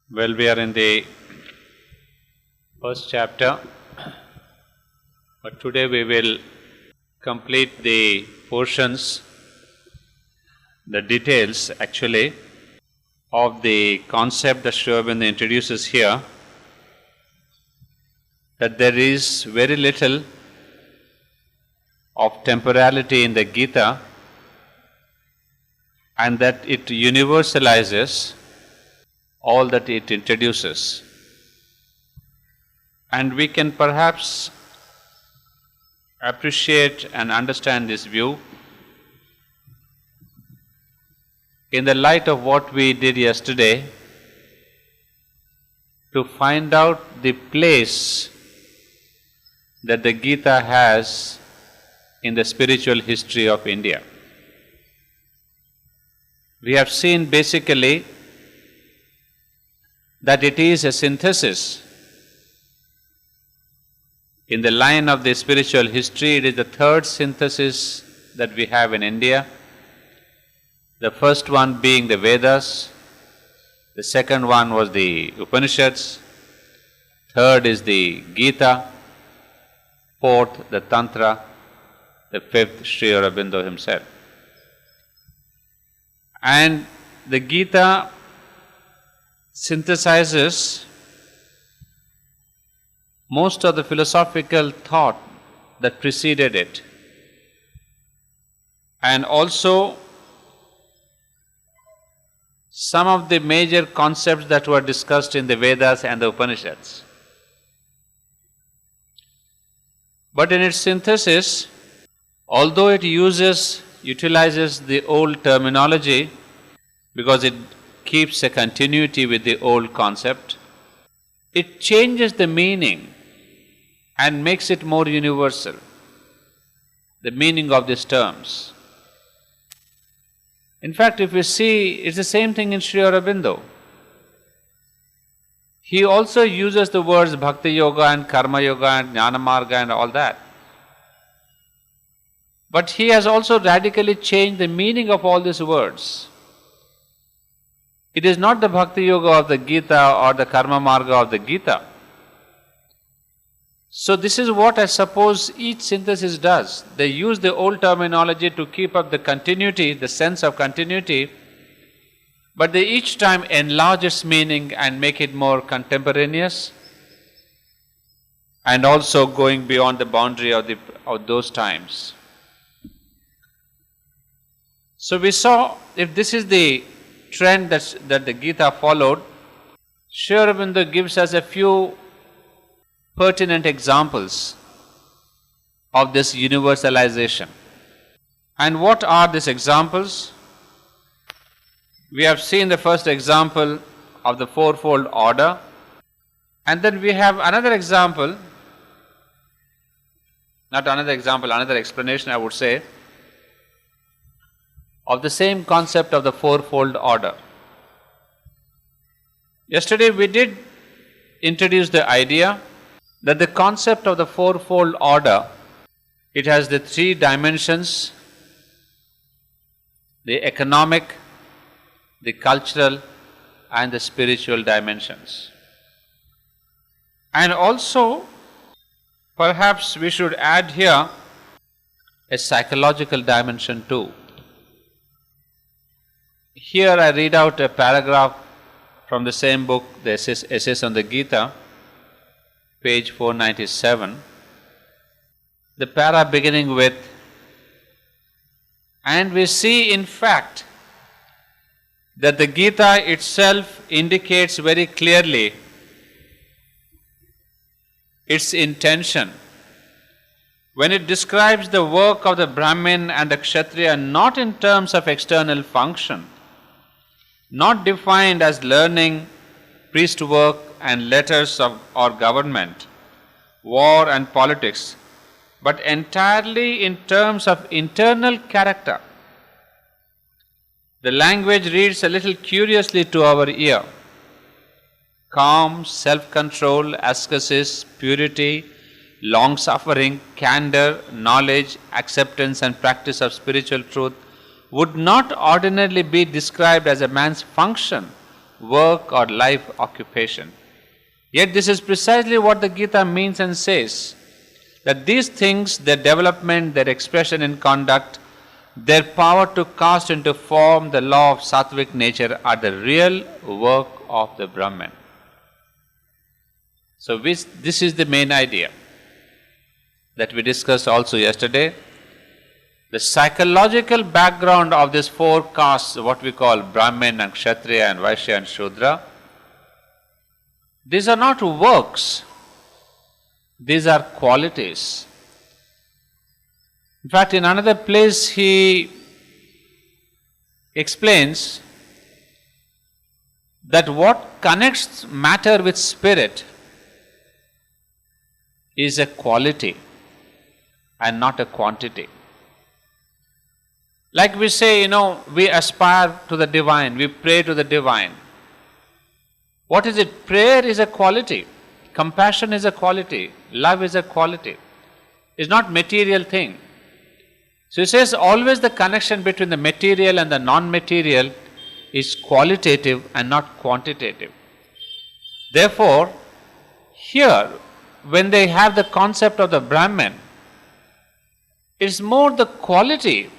Well, we are in the first chapter, but today we will complete the portions, the details actually, of the concept that Sri Aurobindo introduces here, that there is very little of temporality in the Gita and that it universalizes all that it introduces. And we can perhaps appreciate and understand this view in the light of what we did yesterday, to find out the place that the Gita has in the spiritual history of India. We have seen basically that it is a synthesis. In the line of the spiritual history, it is the third synthesis that we have in India. The first one being the Vedas, the second one was the Upanishads, third is the Gita, fourth the Tantra, the fifth Sri Aurobindo himself. And the Gita synthesizes most of the philosophical thought that preceded it, and also some of the major concepts that were discussed in the Vedas and the Upanishads. But in its synthesis, although it utilizes the old terminology, because it keeps a continuity with the old concept, it changes the meaning and makes it more universal, the meaning of these terms. In fact, if we see, it's the same thing in Sri Aurobindo. He also uses the words Bhakti Yoga and Karma Yoga and Jnana Marga and all that. But he has also radically changed the meaning of all these words. It is not the Bhakti Yoga of the Gita or the Karma Marga of the Gita. So this is what I suppose each synthesis does. They use the old terminology to keep up the continuity, the sense of continuity, but they each time enlarge its meaning and make it more contemporaneous, and also going beyond the boundary of those times. So we saw, if this is the trend that the Gita followed, Sri Aurobindo gives us a few pertinent examples of this universalization. And what are these examples? We have seen the first example of the Fourfold Order, and then we have another example, another explanation I would say, of the same concept of the Fourfold Order. Yesterday we did introduce the idea that the concept of the Fourfold Order, it has the three dimensions: the economic, the cultural and the spiritual dimensions. And also, perhaps we should add here a psychological dimension too. Here I read out a paragraph from the same book, the Essays on the Gita, page 497. The para beginning with, and we see in fact that the Gita itself indicates very clearly its intention when it describes the work of the Brahmin and the Kshatriya not in terms of external function, not defined as learning, priest work and letters or government, war and politics, but entirely in terms of internal character. The language reads a little curiously to our ear: calm, self-control, ascesis, purity, long-suffering, candor, knowledge, acceptance and practice of spiritual truth would not ordinarily be described as a man's function, work or life occupation. Yet this is precisely what the Gita means and says, that these things, their development, their expression in conduct, their power to cast into form the law of sattvic nature are the real work of the Brahman. So this is the main idea that we discussed also yesterday. The psychological background of these four castes, what we call Brahmin and Kshatriya and Vaishya and Shudra, these are not works, these are qualities. In fact, in another place he explains that what connects matter with spirit is a quality and not a quantity. Like we say, we aspire to the divine, we pray to the divine. What is it? Prayer is a quality. Compassion is a quality. Love is a quality. It's not material thing. So he says always the connection between the material and the non-material is qualitative and not quantitative. Therefore, here, when they have the concept of the Brahman, it's more the quality.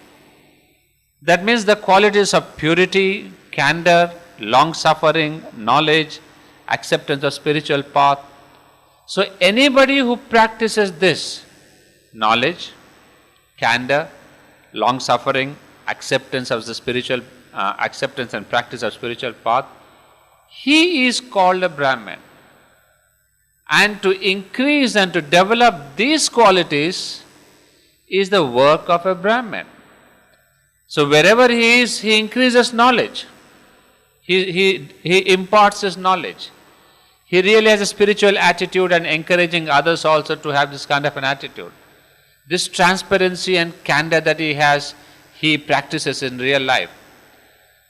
That means the qualities of purity, candor, long-suffering, knowledge, acceptance of spiritual path. So anybody who practices this, knowledge, candor, long-suffering, acceptance of the spiritual, acceptance and practice of spiritual path, he is called a Brahman. And to increase and to develop these qualities is the work of a Brahman. So wherever he is, he increases knowledge. He imparts his knowledge. He really has a spiritual attitude and encouraging others also to have this kind of an attitude. This transparency and candor that he has, he practices in real life.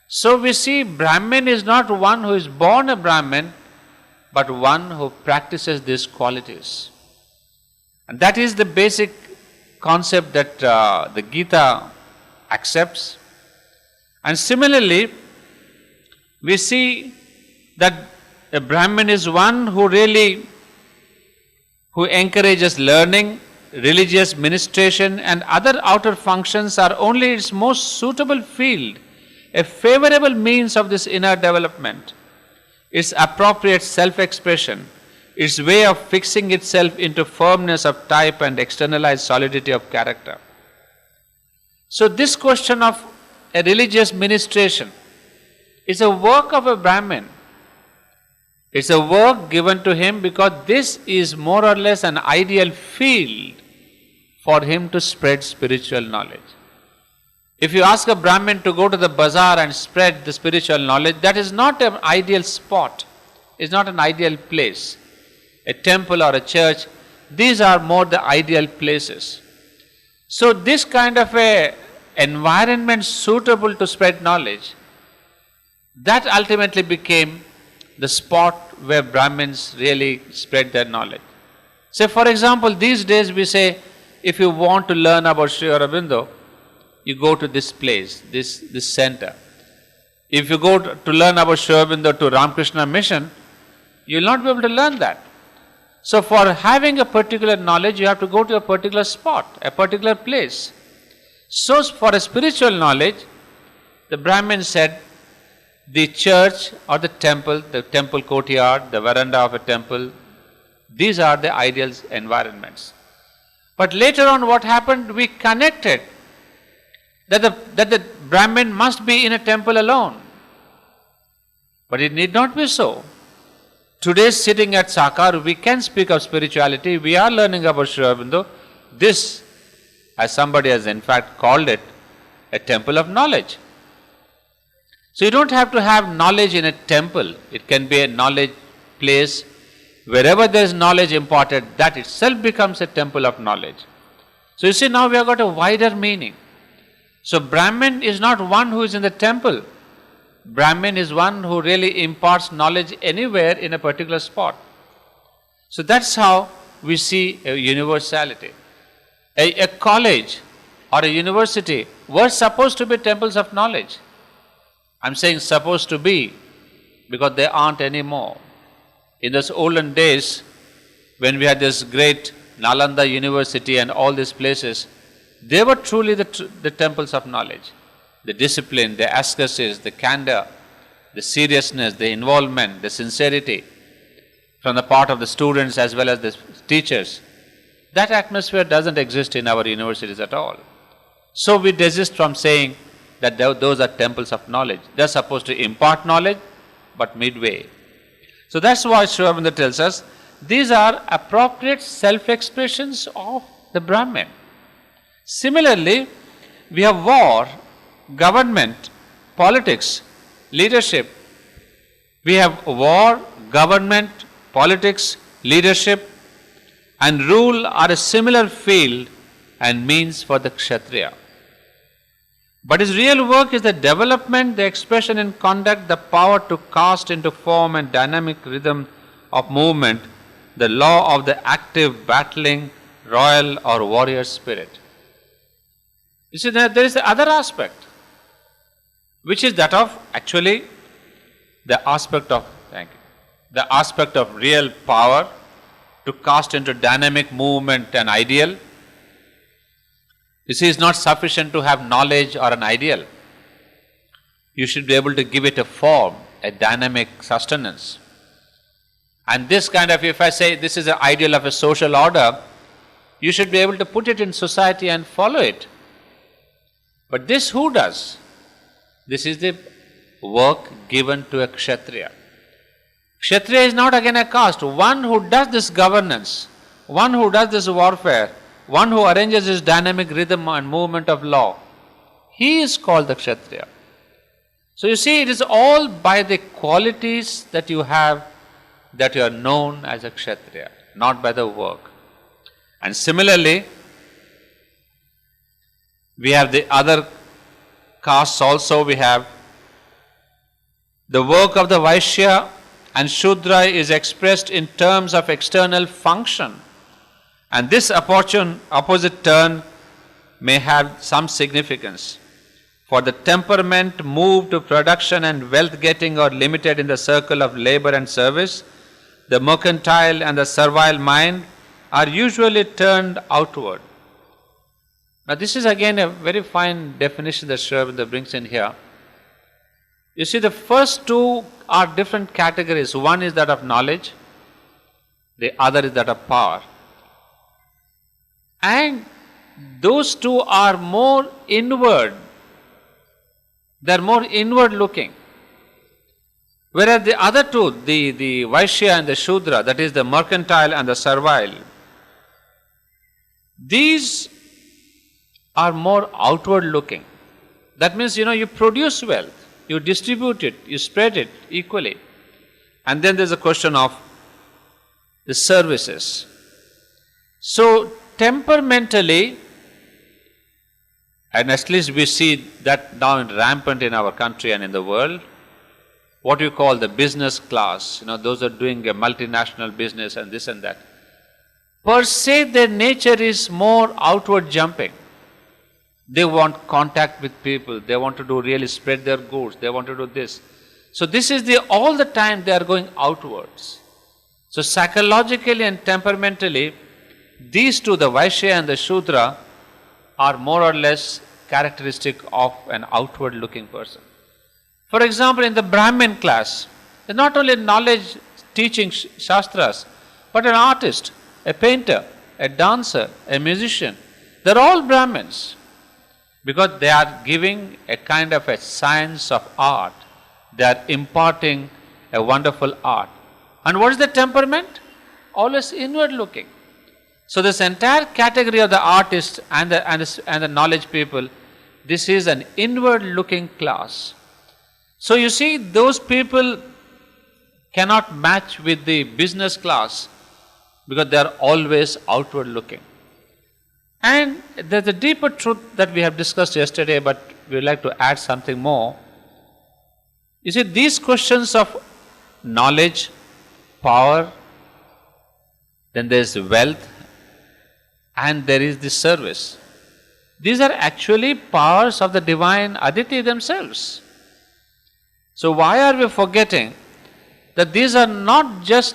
So we see Brahman is not one who is born a Brahman, but one who practices these qualities. And that is the basic concept that the Gita accepts. And similarly, we see that a Brahman is one who encourages learning, religious ministration and other outer functions are only its most suitable field, a favorable means of this inner development, its appropriate self-expression, its way of fixing itself into firmness of type and externalized solidity of character. So this question of a religious ministration is a work of a Brahmin. It's a work given to him because this is more or less an ideal field for him to spread spiritual knowledge. If you ask a Brahmin to go to the bazaar and spread the spiritual knowledge, that is not an ideal spot, it's not an ideal place. A temple or a church, these are more the ideal places. So this kind of a environment suitable to spread knowledge, that ultimately became the spot where Brahmins really spread their knowledge. Say for example, these days we say, if you want to learn about Sri Aurobindo, you go to this place, this center. If you go to learn about Sri Aurobindo to Ramakrishna Mission, you will not be able to learn that. So for having a particular knowledge, you have to go to a particular spot, a particular place. So for a spiritual knowledge, the Brahmin said, the church or the temple courtyard, the veranda of a temple, these are the ideal environments. But later on what happened, we connected that the Brahmin must be in a temple alone. But it need not be so. Today sitting at Sakar, we can speak of spirituality, we are learning about Sri Aurobindo. This, as somebody has in fact called it, a temple of knowledge. So you don't have to have knowledge in a temple. It can be a knowledge place. Wherever there is knowledge imparted, that itself becomes a temple of knowledge. So you see, now we have got a wider meaning. So Brahmin is not one who is in the temple. Brahmin is one who really imparts knowledge anywhere in a particular spot. So that's how we see a universality. A college or a university were supposed to be temples of knowledge. I'm saying supposed to be. because they aren't anymore. In those olden days, when we had this great Nalanda University and all these places, they were truly the temples of knowledge. The discipline, the asceticism, the candor, the seriousness, the involvement, the sincerity from the part of the students as well as the teachers. That atmosphere doesn't exist in our universities at all. So we desist from saying that those are temples of knowledge. They're supposed to impart knowledge, but midway. So that's why Sri Aurobindo tells us these are appropriate self-expressions of the Brahman. Similarly, we have war, government, politics, leadership. We have war, government, politics, leadership, and rule are a similar field and means for the Kshatriya. But his real work is the development, the expression in conduct, the power to cast into form and dynamic rhythm of movement, the law of the active, battling, royal or warrior spirit. You see, there is the other aspect, which is that of actually the aspect of, the aspect of real power to cast into dynamic movement an ideal. You see, it's not sufficient to have knowledge or an ideal. You should be able to give it a form, a dynamic sustenance. And this kind of, if I say this is an ideal of a social order, you should be able to put it in society and follow it. But this who does? This is the work given to a Kshatriya. Kshatriya is not again a caste. One who does this governance, one who does this warfare, one who arranges this dynamic rhythm and movement of law, he is called the Kshatriya. So you see, it is all by the qualities that you have that you are known as a Kshatriya, not by the work. And similarly, we have the other castes also. We have the work of the Vaishya and Shudra is expressed in terms of external function. And this opposite turn may have some significance. For the temperament moved to production and wealth getting or limited in the circle of labor and service, the mercantile and the servile mind are usually turned outward. Now this is again a very fine definition that Sri Aurobindo brings in here. You see, the first two are different categories. One is that of knowledge, the other is that of power. And those two are more inward. They are more inward looking. Whereas the other two, the Vaishya and the Shudra, that is the mercantile and the servile, these are more outward looking. That means, you produce wealth, you distribute it, you spread it equally. And then there's a question of the services. So temperamentally, and at least we see that now rampant in our country and in the world, what you call the business class, those are doing a multinational business and this and that. Per se, their nature is more outward jumping. They want contact with people, they want to really spread their goods, they want to do this. So this is all the time they are going outwards. So psychologically and temperamentally, these two, the Vaishya and the Shudra, are more or less characteristic of an outward looking person. For example, in the Brahmin class, there's not only knowledge teaching shastras, but an artist, a painter, a dancer, a musician. They're all Brahmins because they are giving a kind of a science of art. They are imparting a wonderful art. And what is the temperament? Always inward looking. So this entire category of the artists and the knowledge people, this is an inward looking class. So you see, those people cannot match with the business class because they are always outward looking. And there's a deeper truth that we have discussed yesterday, but we would like to add something more. You see, these questions of knowledge, power, then there is wealth, and there is the service. These are actually powers of the divine Aditi themselves. So why are we forgetting that these are not just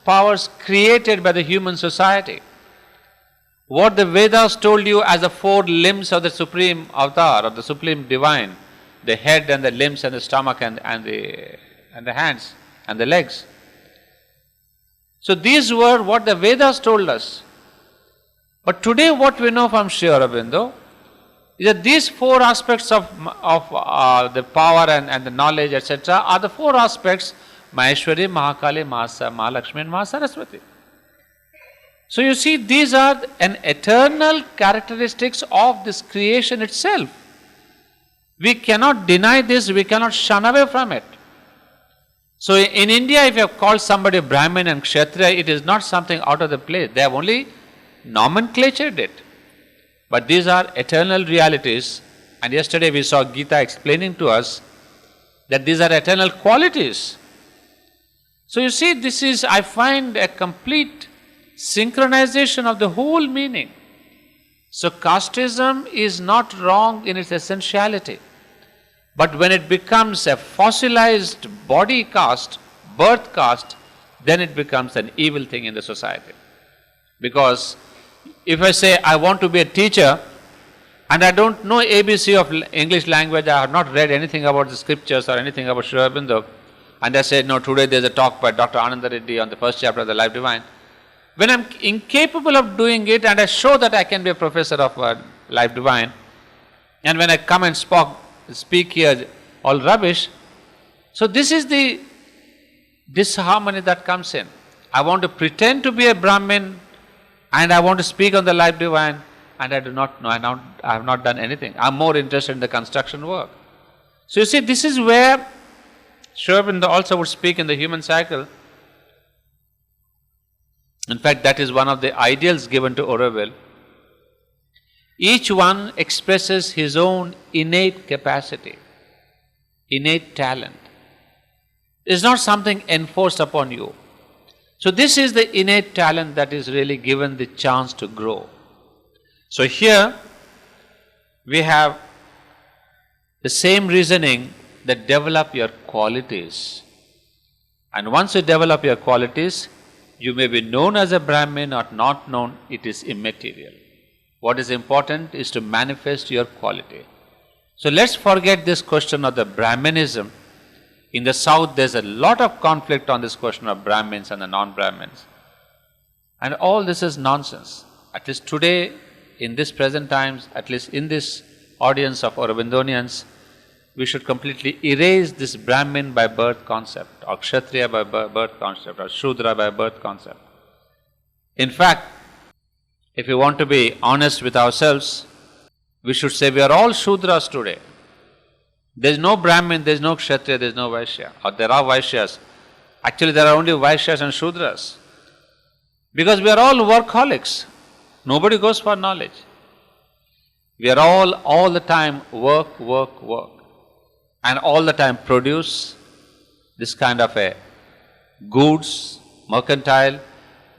powers created by the human society. What the Vedas told you as the four limbs of the Supreme Avatar, of the Supreme Divine, the head and the limbs and the stomach and the hands and the legs. So these were what the Vedas told us. But today what we know from Sri Aurobindo is that these four aspects of the power and the knowledge, etc., are the four aspects: Maheshwari, Mahakali, Mahalakshmi and Mahasaraswati. So you see, these are an eternal characteristics of this creation itself. We cannot deny this, we cannot shun away from it. So in India, if you have called somebody Brahmin and Kshatriya, it is not something out of the place. They have only nomenclatured it. But these are eternal realities. And yesterday we saw Gita explaining to us that these are eternal qualities. So you see, this is, I find, a complete synchronization of the whole meaning. So casteism is not wrong in its essentiality. But when it becomes a fossilized body caste, birth caste, then it becomes an evil thing in the society. Because if I say I want to be a teacher and I don't know ABC of English language, I have not read anything about the scriptures or anything about Sri Aurobindo, and I say, no, today there's a talk by Dr. Ananda Reddy on the first chapter of the Life Divine. When I'm incapable of doing it and I show that I can be a professor of Life Divine, and when I come and speak here all rubbish, so this is the disharmony that comes in. I want to pretend to be a Brahmin and I want to speak on the Life Divine, and I do not know, I have not done anything. I'm more interested in the construction work. So you see, this is where Sri Aurobindo also would speak in the human cycle. In fact, that is one of the ideals given to Aurobindo. Each one expresses his own innate capacity, innate talent. It's not something enforced upon you. So this is the innate talent that is really given the chance to grow. So here we have the same reasoning that develop your qualities. And once you develop your qualities, you may be known as a Brahmin or not known, it is immaterial. What is important is to manifest your quality. So let's forget this question of the Brahminism. In the South, there's a lot of conflict on this question of Brahmins and the non-Brahmins. And all this is nonsense. At least today, in this present times, at least in this audience of Aurobindonians, we should completely erase this Brahmin by birth concept, or Kshatriya by birth concept, or Shudra by birth concept. In fact, if we want to be honest with ourselves, we should say we are all Shudras today. There is no Brahmin, there is no Kshatriya, there is no Vaishya, or there are Vaishyas. Actually, there are only Vaishyas and Shudras. Because we are all workaholics. Nobody goes for knowledge. We are all the time work. And all the time produce this kind of a goods, mercantile.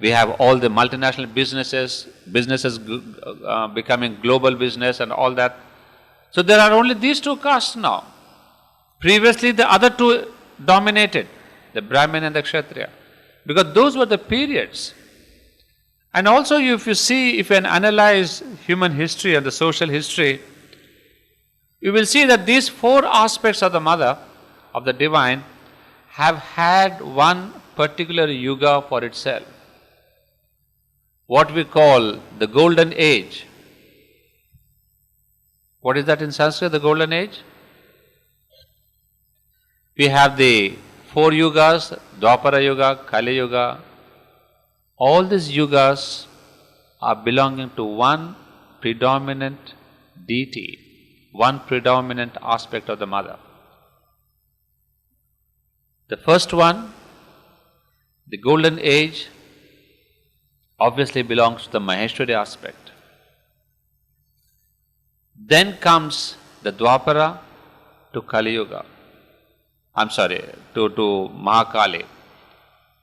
We have all the multinational businesses becoming global business and all that. So there are only these two castes now. Previously the other two dominated, the Brahmin and the Kshatriya, because those were the periods. And also if you analyze human history and the social history, you will see that these four aspects of the Mother, of the Divine, have had one particular yuga for itself. What we call the Golden Age. What is that in Sanskrit, the Golden Age? We have the four yugas, Dwapara Yuga, Kali Yuga. All these yugas are belonging to one predominant deity, one predominant aspect of the Mother. The first one, the Golden Age, obviously belongs to the Maheshwari aspect. Then comes the Dwapara to Kali Yuga. To Mahakali.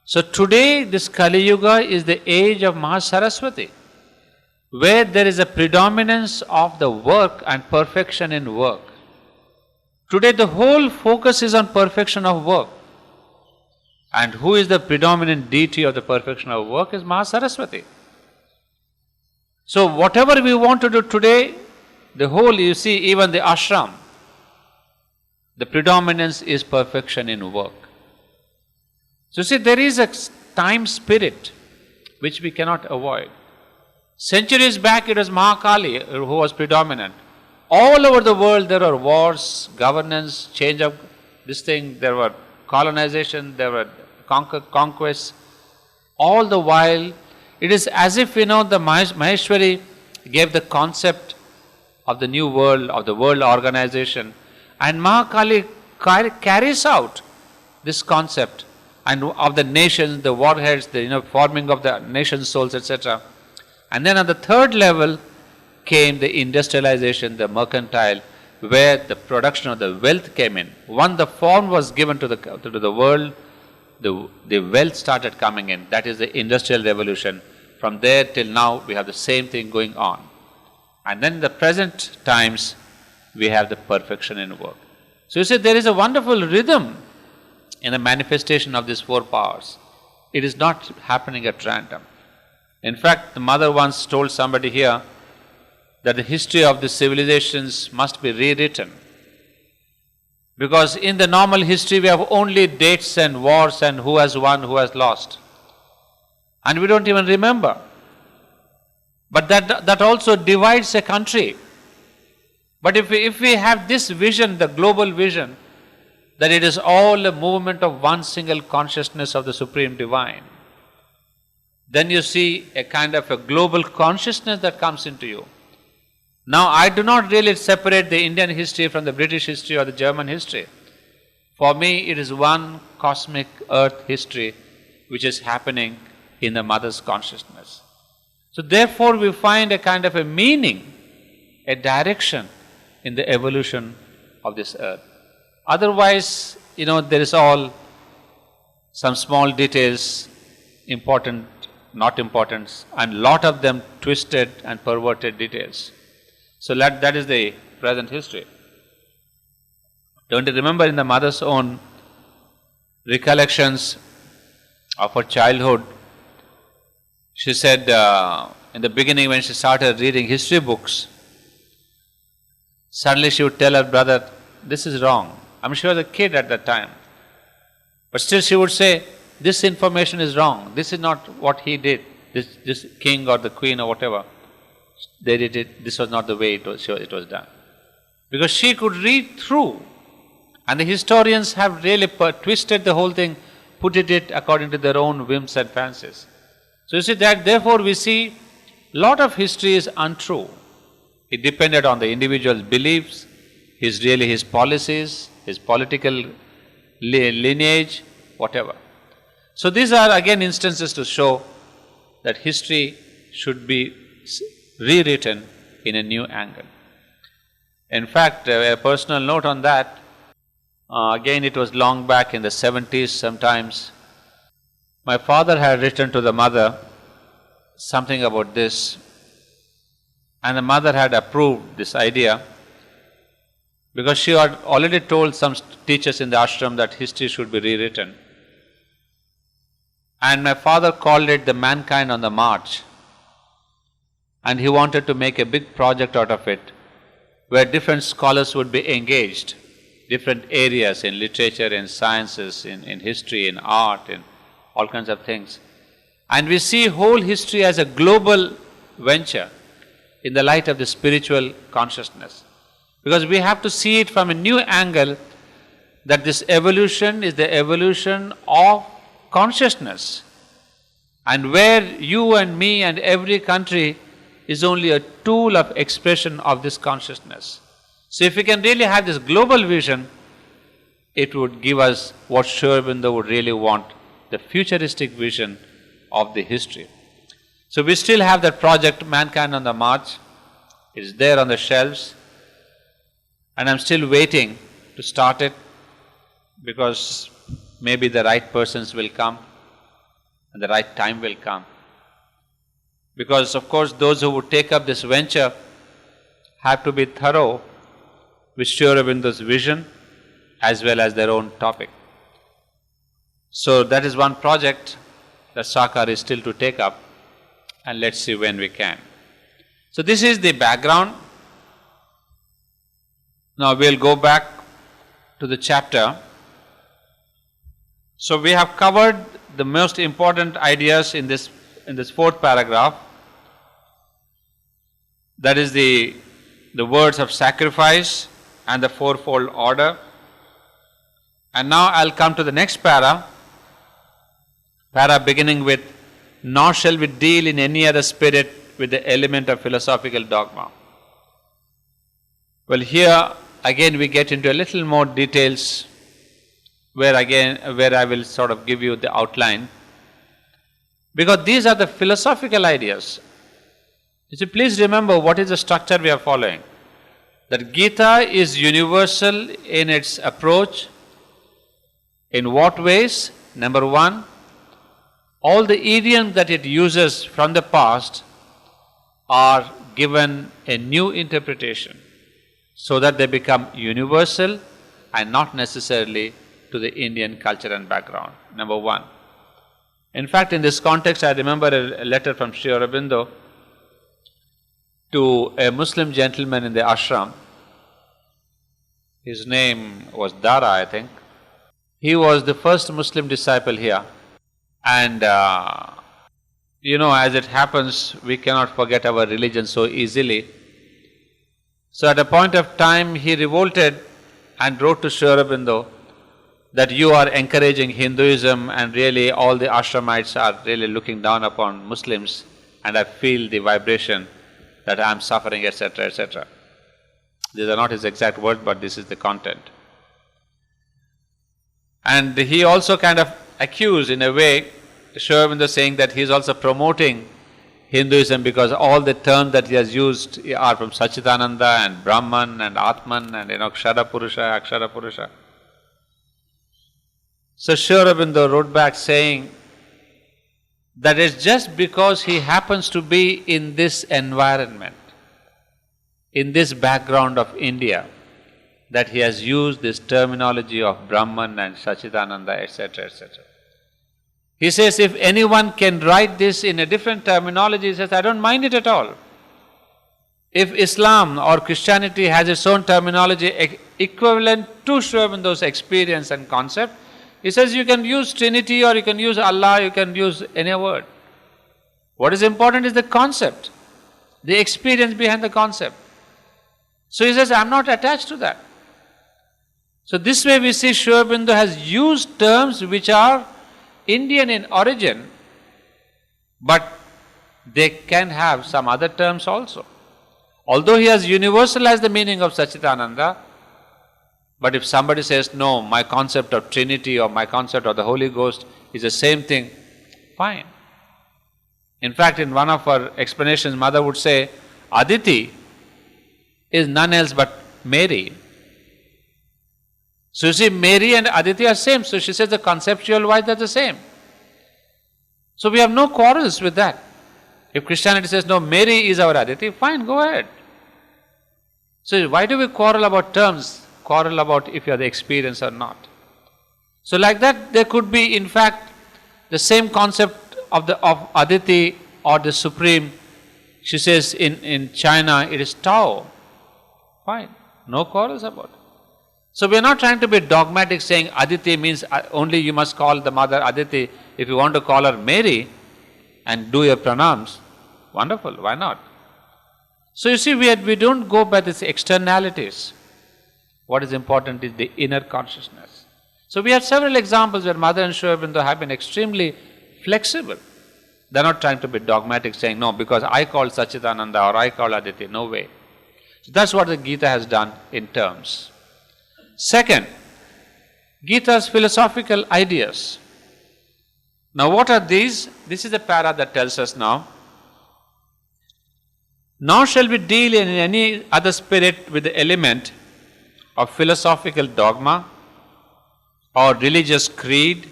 So today this Kali Yuga is the age of Mahasaraswati, where there is a predominance of the work and perfection in work. Today the whole focus is on perfection of work. And who is the predominant deity of the perfection of work is Mahasaraswati. So whatever we want to do today, the whole, you see, even the ashram, the predominance is perfection in work. So see, there is a time spirit which we cannot avoid. Centuries back it was Mahakali who was predominant. All over the world there were wars, governance, change of this thing, there were colonization, there were conquests. All the while, it is as if, the Maheshwari gave the concept of the new world, of the world organization, and Mahakali carries out this concept and of the nations, the warheads, the forming of the nation souls, etc. And then on the third level came the industrialization, the mercantile, where the production of the wealth came in. Once the form was given to the world, the wealth started coming in. That is the industrial revolution. From there till now, we have the same thing going on. And then in the present times, we have the perfection in work. So you see, there is a wonderful rhythm in the manifestation of these four powers. It is not happening at random. In fact, the mother once told somebody here that the history of the civilizations must be rewritten. Because in the normal history, we have only dates and wars and who has won, who has lost. And we don't even remember. But that also divides a country. But if we have this vision, the global vision, that it is all a movement of one single consciousness of the Supreme Divine, then you see a kind of a global consciousness that comes into you. Now, I do not really separate the Indian history from the British history or the German history. For me, it is one cosmic earth history which is happening in the mother's consciousness. So therefore, we find a kind of a meaning, a direction in the evolution of this earth. Otherwise, there is all some small details, important, not important, and lot of them twisted and perverted details. So that is the present history. Don't you remember in the mother's own recollections of her childhood, she said in the beginning when she started reading history books, suddenly she would tell her brother, this is wrong. I'm sure the kid at that time. But still she would say, this information is wrong. This is not what he did. This king or the queen or whatever. They did it, this was not the way it was done. Because she could read through, and the historians have really twisted the whole thing, put it according to their own whims and fancies. So you see that, therefore we see lot of history is untrue. It depended on the individual's beliefs, his policies, his political lineage, whatever. So these are again instances to show that history should be rewritten in a new angle. In fact, a personal note on that, again it was long back in the 70s sometimes, my father had written to the mother something about this, and the mother had approved this idea because she had already told some teachers in the ashram that history should be rewritten. And my father called it the mankind on the march. And he wanted to make a big project out of it, where different scholars would be engaged, different areas in literature, in sciences, in history, in art, in all kinds of things. And we see whole history as a global venture in the light of the spiritual consciousness. Because we have to see it from a new angle, that this evolution is the evolution of consciousness. And where you and me and every country is only a tool of expression of this consciousness. So if we can really have this global vision, it would give us what Aurobindo would really want, the futuristic vision of the history. So we still have that project, Mankind on the March. It is there on the shelves. And I'm still waiting to start it, because maybe the right persons will come and the right time will come. Because of course those who would take up this venture have to be thorough with Sri Aurobindo's vision as well as their own topic. So that is one project that Sakar is still to take up, and let's see when we can. So this is the background. Now we'll go back to the chapter. So we have covered the most important ideas in this fourth paragraph. That is the words of sacrifice and the fourfold order. And now I'll come to the next para beginning with, nor shall we deal in any other spirit with the element of philosophical dogma. Well, here again we get into a little more details where I will sort of give you the outline, because these are the philosophical ideas. You see, please remember what is the structure we are following. That Gita is universal in its approach. In what ways? Number one, all the idioms that it uses from the past are given a new interpretation so that they become universal and not necessarily to the Indian culture and background. Number one. In fact, in this context, I remember a letter from Sri Aurobindo to a Muslim gentleman in the ashram. His name was Dara, I think. He was the first Muslim disciple here. And, as it happens, we cannot forget our religion so easily. So at a point of time, he revolted and wrote to Sri Aurobindo that you are encouraging Hinduism and really all the ashramites are really looking down upon Muslims, and I feel the vibration that I am suffering, etc., etc. These are not his exact words, but this is the content. And he also kind of accused, in a way, Sri Aurobindo saying that he is also promoting Hinduism because all the terms that he has used are from Satchidananda and Brahman and Atman and Kshara Purusha, Akshara Purusha. So Sri Aurobindo wrote back saying that it's just because he happens to be in this environment, in this background of India, that he has used this terminology of Brahman and Satchidananda, etc., etc. He says, if anyone can write this in a different terminology, he says, I don't mind it at all. If Islam or Christianity has its own terminology equivalent to Sri Aurobindo's experience and concept, he says you can use Trinity or you can use Allah, you can use any word. What is important is the concept, the experience behind the concept. So he says, I am not attached to that. So this way we see Sri Aurobindo has used terms which are Indian in origin, but they can have some other terms also. Although he has universalized the meaning of Satchidananda, but if somebody says, no, my concept of Trinity or my concept of the Holy Ghost is the same thing, fine. In fact, in one of our explanations, Mother would say, Aditi is none else but Mary. So you see, Mary and Aditi are same. So she says the conceptual wise they're the same. So we have no quarrels with that. If Christianity says, no, Mary is our Aditi, fine, go ahead. So why do we quarrel about terms? Quarrel about if you have the experience or not. So like that, there could be, in fact, the same concept of Aditi or the Supreme. She says in China it is Tao. Fine, no quarrels about it. So we are not trying to be dogmatic saying Aditi means only you must call the mother Aditi. If you want to call her Mary and do your pranams, wonderful, why not? So you see, we don't go by these externalities. What is important is the inner consciousness. So we have several examples where Mother and Sri Aurobindo have been extremely flexible. They are not trying to be dogmatic saying, no, because I call Satchidananda or I call Aditi, no way. So that's what the Gita has done in terms. Second, Gita's philosophical ideas. Now what are these? This is the para that tells us now. Nor shall we deal in any other spirit with the element of philosophical dogma or religious creed,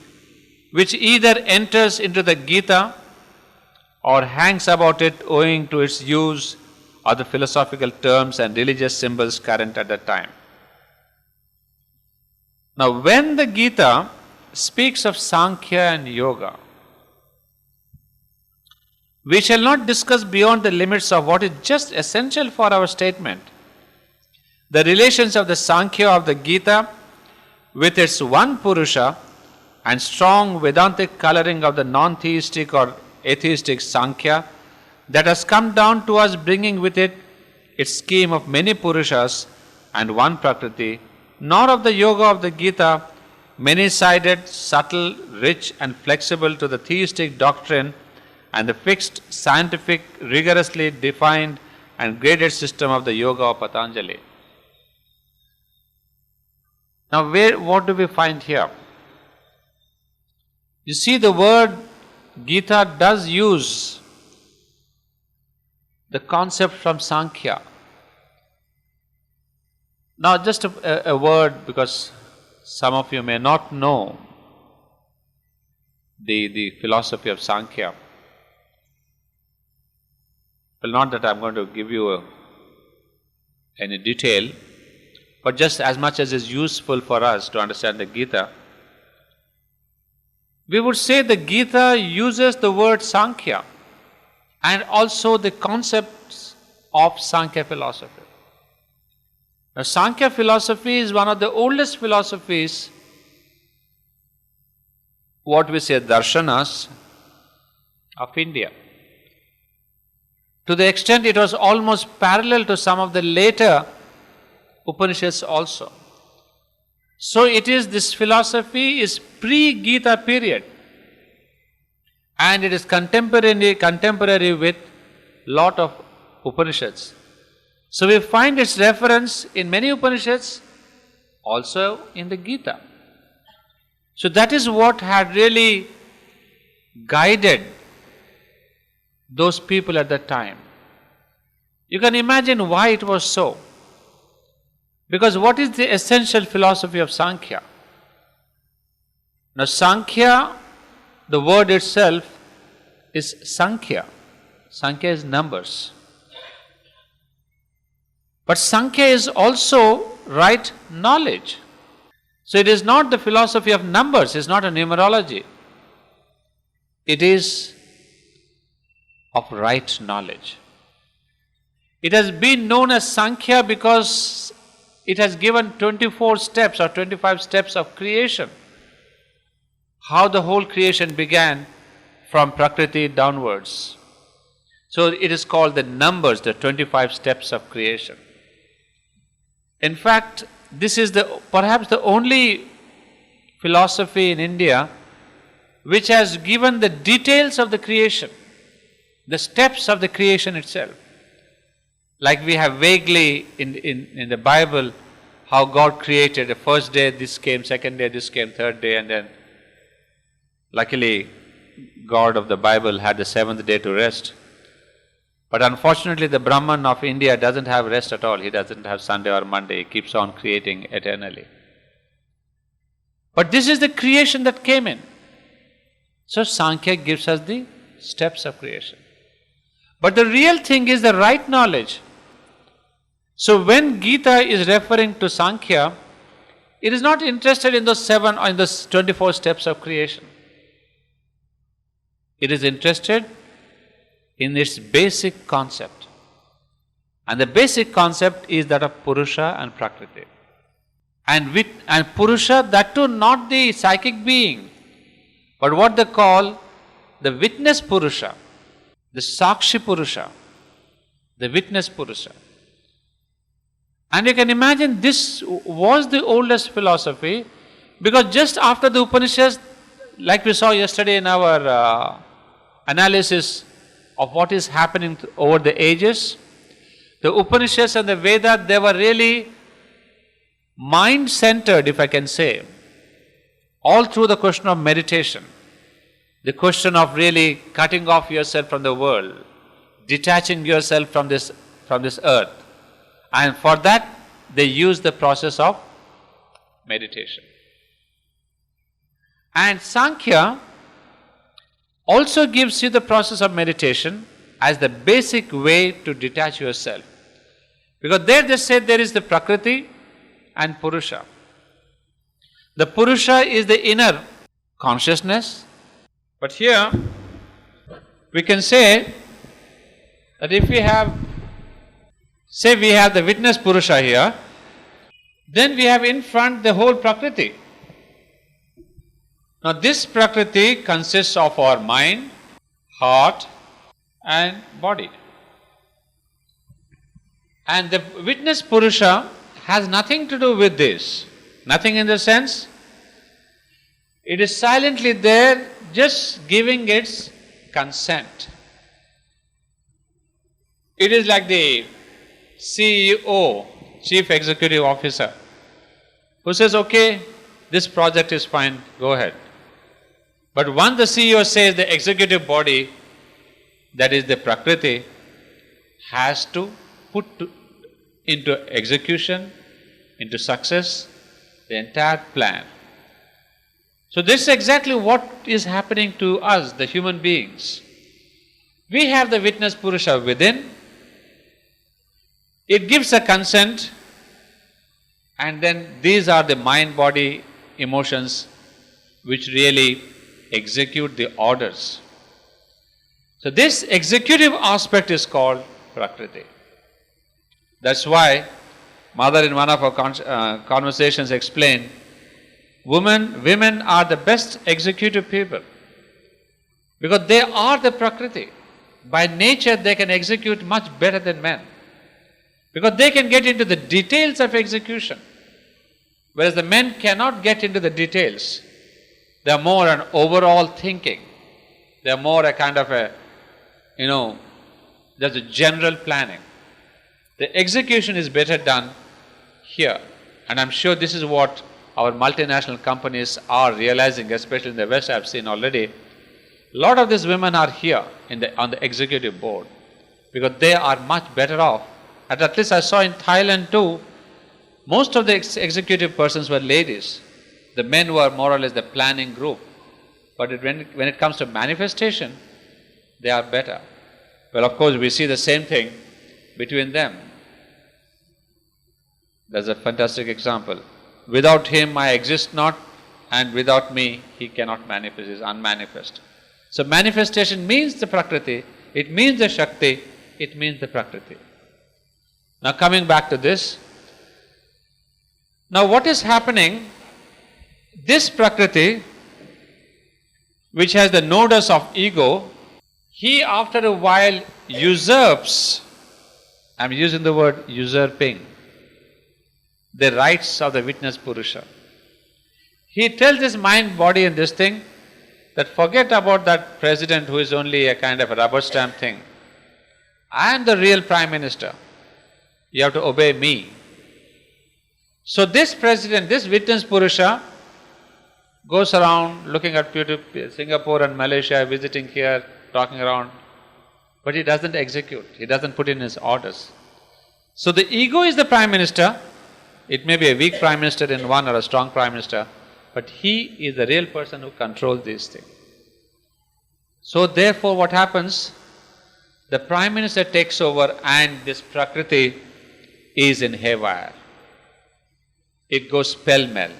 which either enters into the Gita or hangs about it owing to its use of the philosophical terms and religious symbols current at that time. Now when the Gita speaks of Sankhya and Yoga. We shall not discuss beyond the limits of what is just essential for our statement. The relations of the Sankhya of the Gita with its one Purusha and strong Vedantic coloring of the non-theistic or atheistic Sankhya that has come down to us, bringing with it its scheme of many Purushas and one Prakriti, nor of the Yoga of the Gita, many-sided, subtle, rich and flexible to the theistic doctrine and the fixed, scientific, rigorously defined and graded system of the Yoga of Patanjali. Now, what do we find here? You see, the word Gita does use the concept from Sankhya. Now, just a word, because some of you may not know the philosophy of Sankhya. Well, not that I'm going to give you any detail, but just as much as is useful for us to understand the Gita, we would say the Gita uses the word Sankhya and also the concepts of Sankhya philosophy. Now, Sankhya philosophy is one of the oldest philosophies, what we say darshanas, of India. To the extent it was almost parallel to some of the later Upanishads also. So it is, this philosophy is pre-Gita period, and it is contemporary with lot of Upanishads. So we find its reference in many Upanishads, also in the Gita. So that is what had really guided those people at that time. You can imagine why it was so. Because what is the essential philosophy of Sankhya? Now, Sankhya, the word itself is Sankhya. Sankhya is numbers. But Sankhya is also right knowledge. So it is not the philosophy of numbers, it is not a numerology. It is of right knowledge. It has been known as Sankhya because it has given 24 steps or 25 steps of creation. How the whole creation began from Prakriti downwards. So it is called the numbers, the 25 steps of creation. In fact, this is perhaps the only philosophy in India which has given the details of the creation, the steps of the creation itself. Like we have vaguely in the Bible how God created the first day, this came, second day, this came, third day, and then luckily God of the Bible had the seventh day to rest. But unfortunately the Brahman of India doesn't have rest at all. He doesn't have Sunday or Monday. He keeps on creating eternally. But this is the creation that came in. So Sankhya gives us the steps of creation. But the real thing is the right knowledge. So when Gita is referring to Sankhya, it is not interested in those 7 or in those 24 steps of creation. It is interested in its basic concept. And the basic concept is that of Purusha and Prakriti. And Purusha, that too not the psychic being, but what they call the witness Purusha, the Sakshi Purusha, the witness Purusha. And you can imagine this was the oldest philosophy, because just after the Upanishads, like we saw yesterday in our analysis of what is happening over the ages, the Upanishads and the Vedas, they were really mind-centered, if I can say, all through the question of meditation, the question of really cutting off yourself from the world, detaching yourself from this earth. And for that, they use the process of meditation. And Sankhya also gives you the process of meditation as the basic way to detach yourself. Because there they said there is the Prakriti and Purusha. The Purusha is the inner consciousness. But here we can say that if we have, say we have the witness Purusha here, then we have in front the whole Prakriti. Now this Prakriti consists of our mind, heart and body. And the witness Purusha has nothing to do with this. Nothing in the sense, it is silently there, just giving its consent. It is like the CEO, Chief Executive Officer, who says, okay, this project is fine, go ahead. But once the CEO says, the executive body, that is the Prakriti, has to put into execution, into success, the entire plan. So this is exactly what is happening to us, the human beings. We have the witness Purusha within, it gives a consent, and then these are the mind, body, emotions which really execute the orders. So this executive aspect is called Prakriti. That's why Mother in one of our conversations explained, women are the best executive people because they are the Prakriti. By nature they can execute much better than men because they can get into the details of execution, whereas the men cannot get into the details. They are more an overall thinking. They are more a kind of a, there's a general planning. The execution is better done here. And I'm sure this is what our multinational companies are realizing, especially in the West, I've seen already. A lot of these women are here on the executive board because they are much better off. And at least I saw in Thailand too, most of the executive persons were ladies. The men were more or less the planning group. But when it comes to manifestation, they are better. Well, of course, we see the same thing between them. That's a fantastic example. Without him I exist not, and without me he cannot manifest, is unmanifest. So manifestation means the Prakriti, it means the Shakti, it means the Prakriti. Now coming back to this, now what is happening, this Prakriti, which has the nodus of ego, he after a while usurps, I'm using the word usurping, the rights of the witness Purusha. He tells his mind, body and this thing that forget about that president who is only a kind of a rubber stamp thing. I am the real Prime Minister. You have to obey me. So this president, this witness Purusha goes around looking at Singapore and Malaysia, visiting here, talking around, but he doesn't execute, he doesn't put in his orders. So the ego is the Prime Minister. It may be a weak Prime Minister in one or a strong Prime Minister, but he is the real person who controls these things. So therefore what happens, the Prime Minister takes over and this Prakriti is in haywire. It goes pell-mell.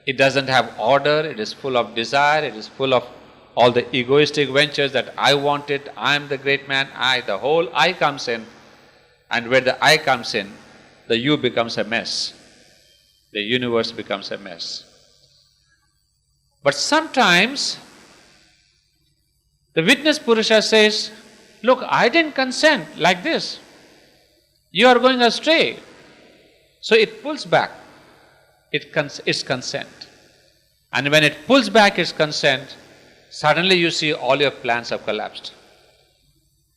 It doesn't have order, it is full of desire, it is full of all the egoistic ventures that I want it, I am the great man, the whole I comes in, and where the I comes in, the you becomes a mess. The universe becomes a mess. But sometimes the witness Purusha says, look, I didn't consent like this. You are going astray. So it pulls back its consent. And when it pulls back its consent, suddenly you see all your plans have collapsed.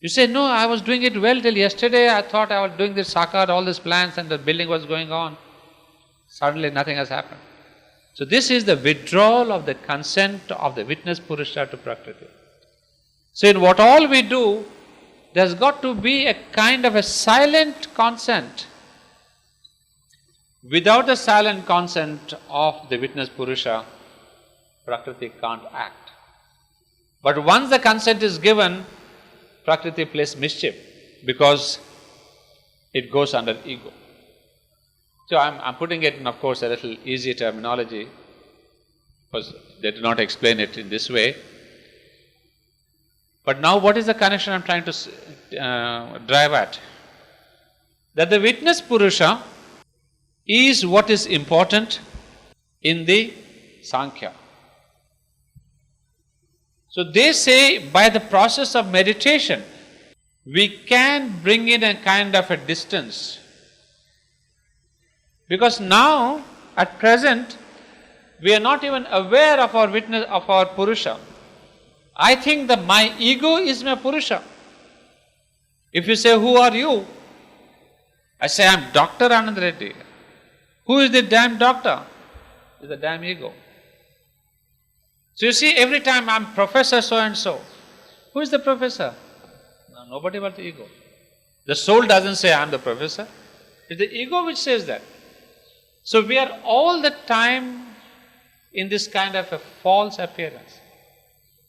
You say, no, I was doing it well till yesterday. I thought I was doing this sakar, all these plans, and the building was going on. Suddenly nothing has happened. So this is the withdrawal of the consent of the witness Purusha to Prakriti. So in what all we do, there's got to be a kind of a silent consent. Without the silent consent of the witness Purusha, Prakriti can't act. But once the consent is given, Prakriti plays mischief because it goes under ego. So I'm putting it in, of course, a little easy terminology. Because they do not explain it in this way. But now what is the connection I am trying to drive at? That the witness Purusha is what is important in the Sankhya. So they say by the process of meditation, we can bring in a kind of a distance. Because now, at present, we are not even aware of our witness, of our Purusha. I think that my ego is my Purusha. If you say, who are you? I say, I am Dr. Ananda Reddy. Who is the damn doctor? It's the damn ego. So you see, every time I am Professor so-and-so. Who is the professor? No, nobody but the ego. The soul doesn't say, I am the professor. It's the ego which says that. So we are all the time in this kind of a false appearance.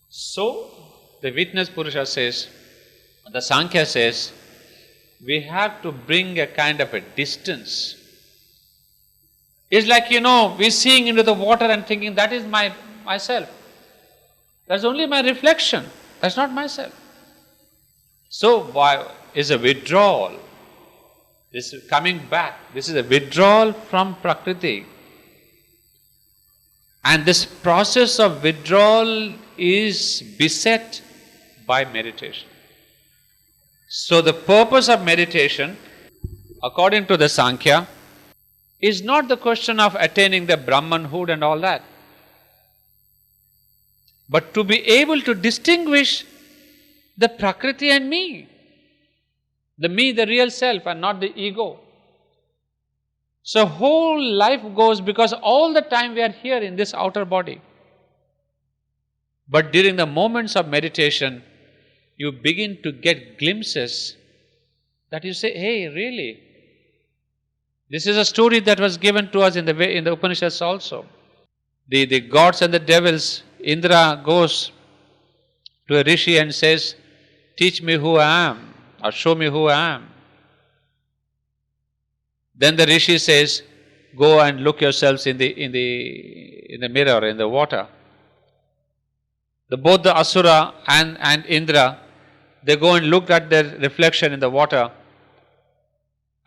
So the witness Purusha says, the Sankhya says, we have to bring a kind of a distance. It's like, we're seeing into the water and thinking that is myself. That's only my reflection. That's not myself. So why is a withdrawal? This is coming back. This is a withdrawal from Prakriti. And this process of withdrawal is beset by meditation. So the purpose of meditation, according to the Sankhya, is not the question of attaining the Brahmanhood and all that, but to be able to distinguish the Prakriti and me. The me, the real self, and not the ego. So whole life goes, because all the time we are here in this outer body. But during the moments of meditation, you begin to get glimpses that you say, hey, really? This is a story that was given to us in the Upanishads also. The gods and the devils, Indra goes to a rishi and says, teach me who I am, or show me who I am. Then the rishi says, go and look yourselves in the mirror, in the water. Both the Asura and Indra, they go and look at their reflection in the water,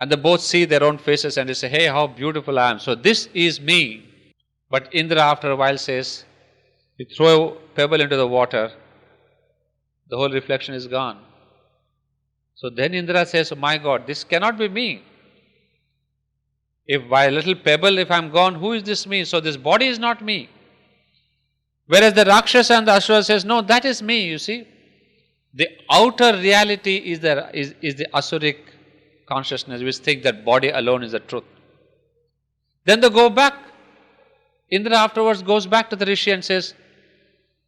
and they both see their own faces and they say, hey, how beautiful I am. So this is me. But Indra after a while says, you throw a pebble into the water, the whole reflection is gone. So then Indra says, oh my God, this cannot be me. If by a little pebble, if I am gone, who is this me? So this body is not me. Whereas the Rakshasa and the Asura says, no, that is me, you see. The outer reality is the Asuric consciousness, which thinks that body alone is the truth. Then they go back. Indra afterwards goes back to the rishi and says,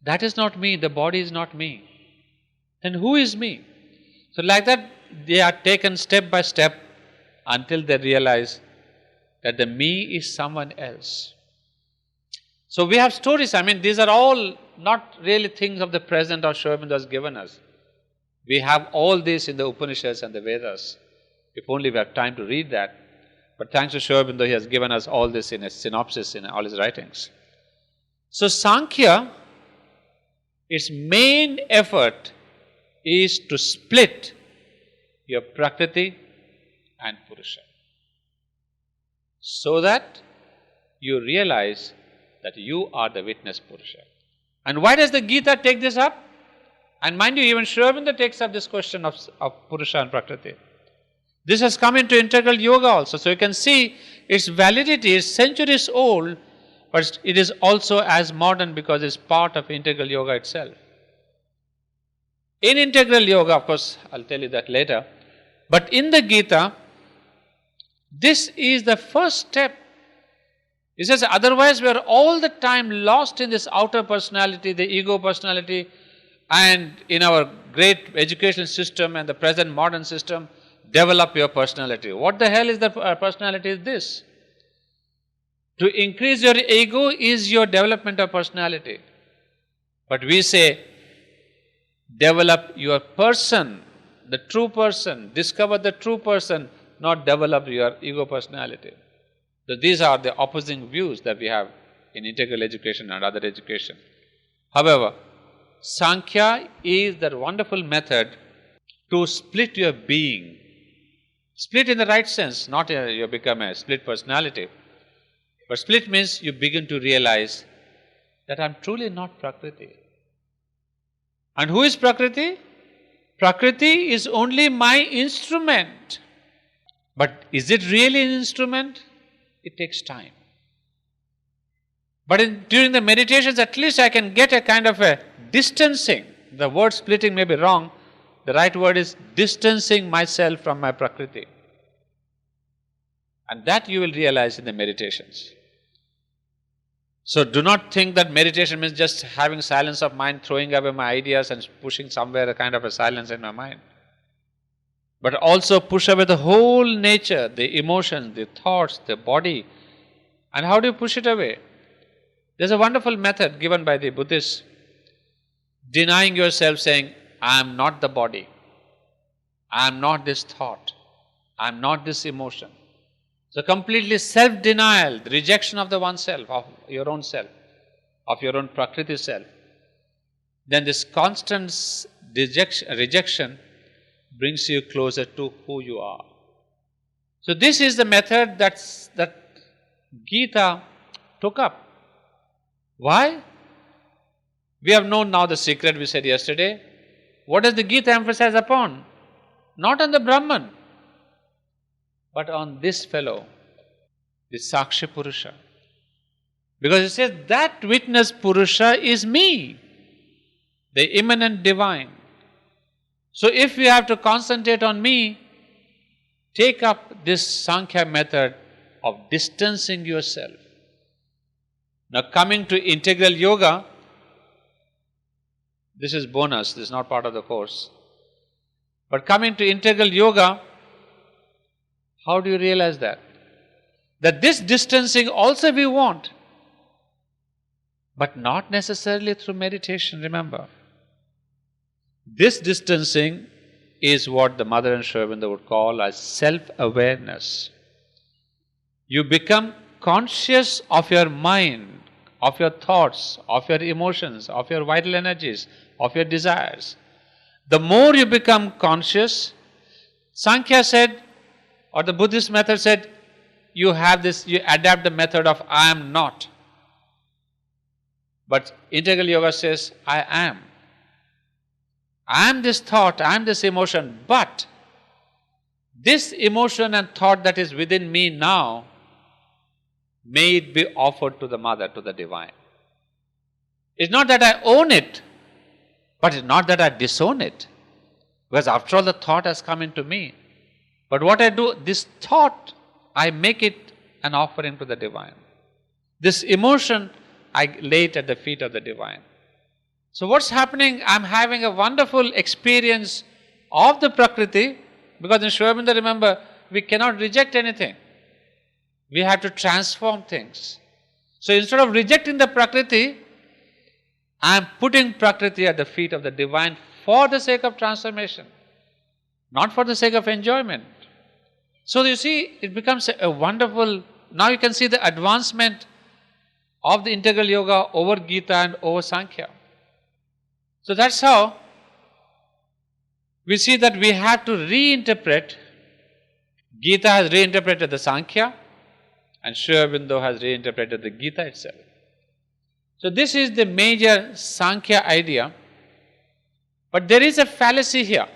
that is not me, the body is not me. Then who is me? So like that, they are taken step by step until they realize that the me is someone else. So we have stories, these are all not really things of the present or Aurobindo has given us. We have all this in the Upanishads and the Vedas. If only we have time to read that. But thanks to Aurobindo, he has given us all this in a synopsis in all his writings. So Sankhya, its main effort is to split your Prakriti and Purusha, so that you realize that you are the witness Purusha. And why does the Gita take this up? And mind you, even Aurobindo takes up this question of Purusha and Prakriti. This has come into integral yoga also. So you can see its validity is centuries old, but it is also as modern because it's part of integral yoga itself. In integral yoga, of course, I'll tell you that later, but in the Gita, this is the first step. He says, otherwise we are all the time lost in this outer personality, the ego personality, and in our great education system and the present modern system, develop your personality. What the hell is the personality is this? To increase your ego is your development of personality. But we say, develop your person, the true person, discover the true person, not develop your ego personality. So these are the opposing views that we have in integral education and other education. However, Sankhya is that wonderful method to split your being. Split in the right sense, not you become a split personality. But split means you begin to realize that I am truly not Prakriti. And who is Prakriti? Prakriti is only my instrument. But is it really an instrument? It takes time. But during the meditations, at least I can get a kind of a distancing. The word splitting may be wrong. The right word is distancing myself from my Prakriti. And that you will realize in the meditations. So do not think that meditation means just having silence of mind, throwing away my ideas and pushing somewhere a kind of a silence in my mind. But also push away the whole nature, the emotions, the thoughts, the body. And how do you push it away? There's a wonderful method given by the Buddhists. Denying yourself, saying, I am not the body. I am not this thought. I am not this emotion. So completely self-denial, the rejection of the oneself, of your own self, of your own Prakriti self. Then this constant rejection brings you closer to who you are. So this is the method that Gita took up. Why? We have known now the secret we said yesterday. What does the Gita emphasize upon? Not on the Brahman, but on this fellow, the Sakshi Purusha. Because it says that witness Purusha is me, the immanent divine. So if you have to concentrate on me, take up this Sankhya method of distancing yourself. Now coming to integral yoga, this is bonus, this is not part of the course. But coming to integral yoga, how do you realize that? That this distancing also we want, but not necessarily through meditation, remember. This distancing is what the Mother and Aurobindo would call as self-awareness. You become conscious of your mind, of your thoughts, of your emotions, of your vital energies, of your desires. The more you become conscious, Sankhya said, or the Buddhist method said, you adapt the method of I am not. But integral yoga says, I am. I am this thought, I am this emotion, but this emotion and thought that is within me now, may it be offered to the Mother, to the Divine. It's not that I own it, but it's not that I disown it. Because after all, the thought has come into me. But what I do, this thought, I make it an offering to the Divine. This emotion, I lay it at the feet of the Divine. So what's happening? I'm having a wonderful experience of the Prakriti, because in Aurobindo, remember, we cannot reject anything. We have to transform things. So instead of rejecting the Prakriti, I am putting Prakriti at the feet of the Divine for the sake of transformation, not for the sake of enjoyment. So you see, it becomes a wonderful, now you can see the advancement of the integral yoga over Gita and over Sankhya. So that's how we see that we have to reinterpret. Gita has reinterpreted the Sankhya, and Aurobindo has reinterpreted the Gita itself. So this is the major Sankhya idea, but there is a fallacy here.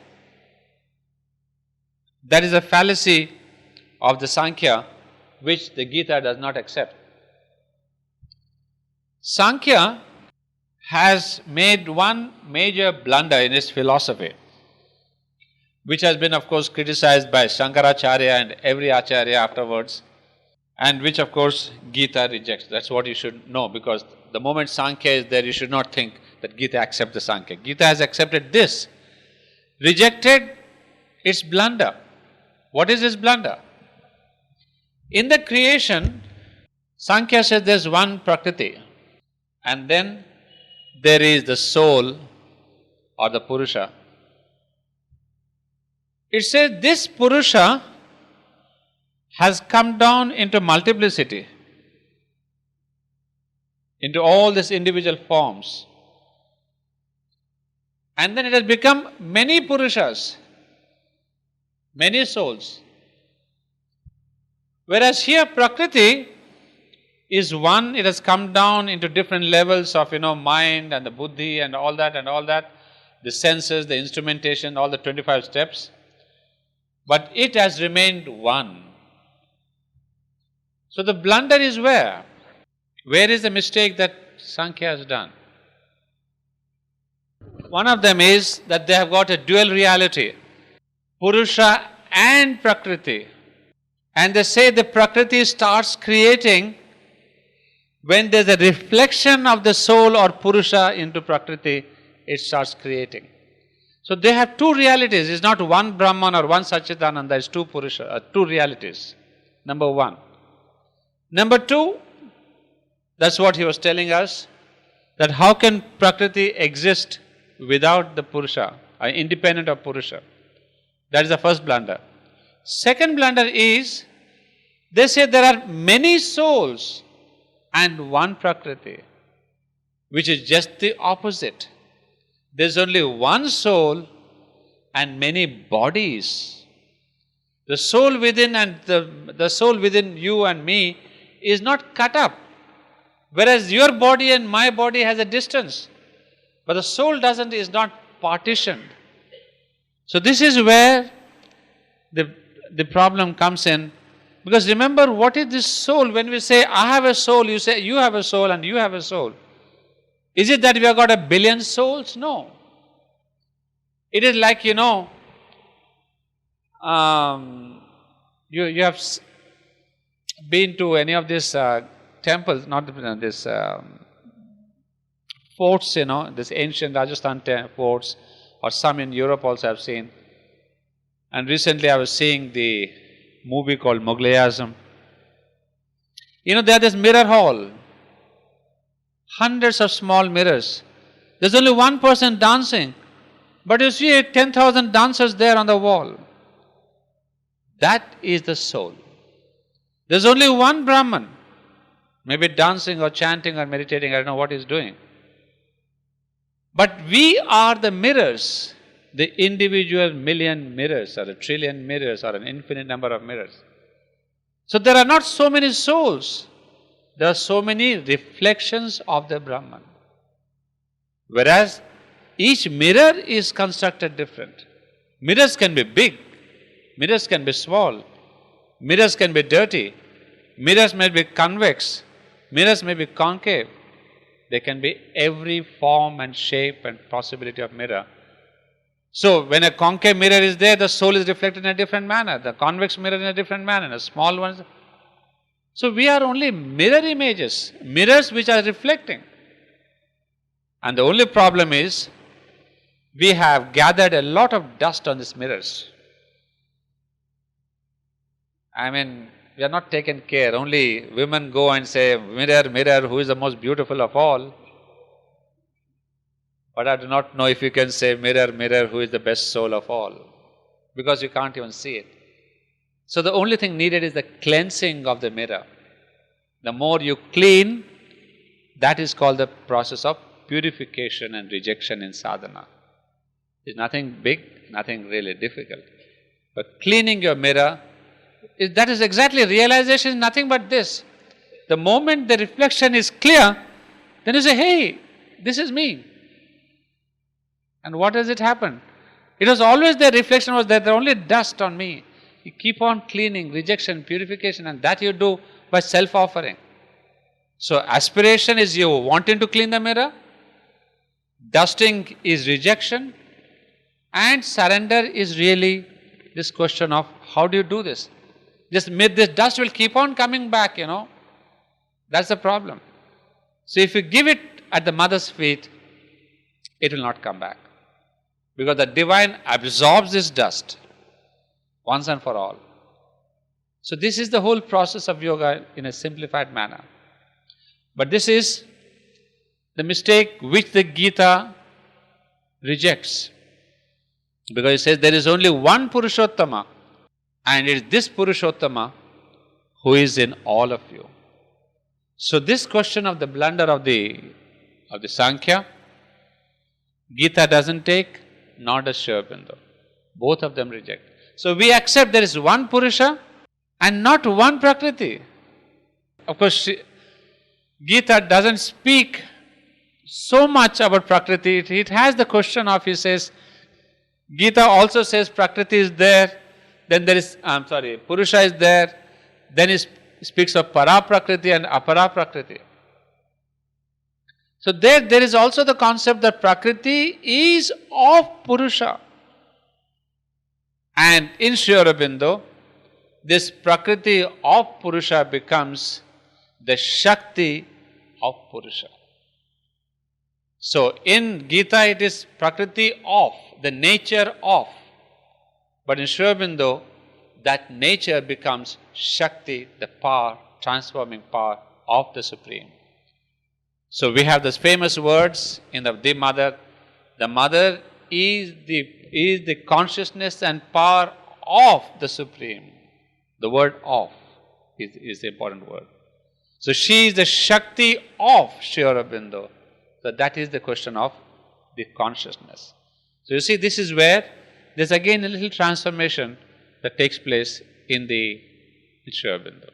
That is a fallacy of the Sankhya which the Gita does not accept. Sankhya has made one major blunder in its philosophy, which has been of course criticized by Shankaracharya and every Acharya afterwards, and which of course Gita rejects. That's what you should know, because the moment Sankhya is there, you should not think that Gita accepts the Sankhya. Gita has accepted this, rejected its blunder. What is its blunder? In the creation, Sankhya says there is one Prakriti, and then there is the soul or the Purusha. It says this Purusha has come down into multiplicity. into all these individual forms. And then it has become many Purushas, many souls. Whereas here Prakriti is one, it has come down into different levels of, mind and the buddhi and all that, the senses, the instrumentation, all the 25 steps. But it has remained one. So the blunder is where? Where is the mistake that Sankhya has done? One of them is that they have got a dual reality, Purusha and Prakriti. And they say the Prakriti starts creating when there's a reflection of the soul or Purusha into Prakriti, it starts creating. So they have two realities. It's not one Brahman or one Satchidananda, it's two Purusha, two realities. Number one. Number two, that's what he was telling us, that how can Prakriti exist without the Purusha, independent of Purusha. That is the first blunder. Second blunder is, they say there are many souls and one Prakriti, which is just the opposite. There's only one soul and many bodies. The soul within and the soul within you and me is not cut up. Whereas your body and my body has a distance. But the soul is not partitioned. So this is where the problem comes in. Because remember, what is this soul? When we say, I have a soul, you say, you have a soul and you have a soul. Is it that we have got 1 billion souls? No. It is like, you have been to any of these temples, not this forts, this ancient Rajasthan forts, or some in Europe also I've seen. And recently I was seeing the movie called Mughlayism. There is this mirror hall, hundreds of small mirrors. There's only one person dancing, but you see 10,000 dancers there on the wall. That is the soul. There's only one Brahman, maybe dancing or chanting or meditating, I don't know what he's doing. But we are the mirrors, the individual million mirrors, or 1 trillion mirrors, or an infinite number of mirrors. So there are not so many souls, there are so many reflections of the Brahman. Whereas each mirror is constructed different. Mirrors can be big, mirrors can be small, mirrors can be dirty, mirrors may be convex, mirrors may be concave. They can be every form and shape and possibility of mirror. So when a concave mirror is there, the soul is reflected in a different manner. The convex mirror in a different manner, a small one. So we are only mirror images, mirrors which are reflecting. And the only problem is, we have gathered a lot of dust on these mirrors. We are not taken care. Only women go and say, mirror, mirror, who is the most beautiful of all? But I do not know if you can say, mirror, mirror, who is the best soul of all? Because you can't even see it. So the only thing needed is the cleansing of the mirror. The more you clean, that is called the process of purification and rejection in sadhana. It's nothing big, nothing really difficult. But cleaning your mirror, that is exactly, realization is nothing but this. The moment the reflection is clear, then you say, hey, this is me. And what does it happen? It was always there, reflection was there, only dust on me. You keep on cleaning, rejection, purification, and that you do by self-offering. So aspiration is you wanting to clean the mirror, dusting is rejection, and surrender is really this question of how do you do this? This dust will keep on coming back, That's the problem. So if you give it at the mother's feet, it will not come back. Because the divine absorbs this dust once and for all. So this is the whole process of yoga in a simplified manner. But this is the mistake which the Gita rejects. Because it says there is only one Purushottama, and it is this Purushottama who is in all of you. So this question of the blunder of the Sankhya, Gita doesn't take, nor does Sri Aurobindo. Both of them reject. So we accept there is one Purusha and not one Prakriti. Of course, Gita doesn't speak so much about Prakriti. It has the question of, he says, Gita also says Prakriti is there, then there is, Purusha is there, then he speaks of Para Prakriti and Apara Prakriti. So there is also the concept that Prakriti is of Purusha. And in Sri Aurobindo, this Prakriti of Purusha becomes the Shakti of Purusha. So in Gita it is Prakriti of, the nature of. But in Sri Aurobindo, that nature becomes Shakti, the power, transforming power of the Supreme. So we have those famous words in the Mother. The Mother is the consciousness and power of the Supreme. The word of is the important word. So she is the Shakti of Sri Aurobindo. So that is the question of the consciousness. So you see, this is where there's again a little transformation that takes place in Sri Aurobindo.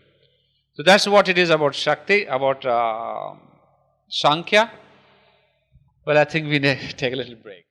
So that's what it is about Shakti, about Sankhya. Well, I think we need to take a little break.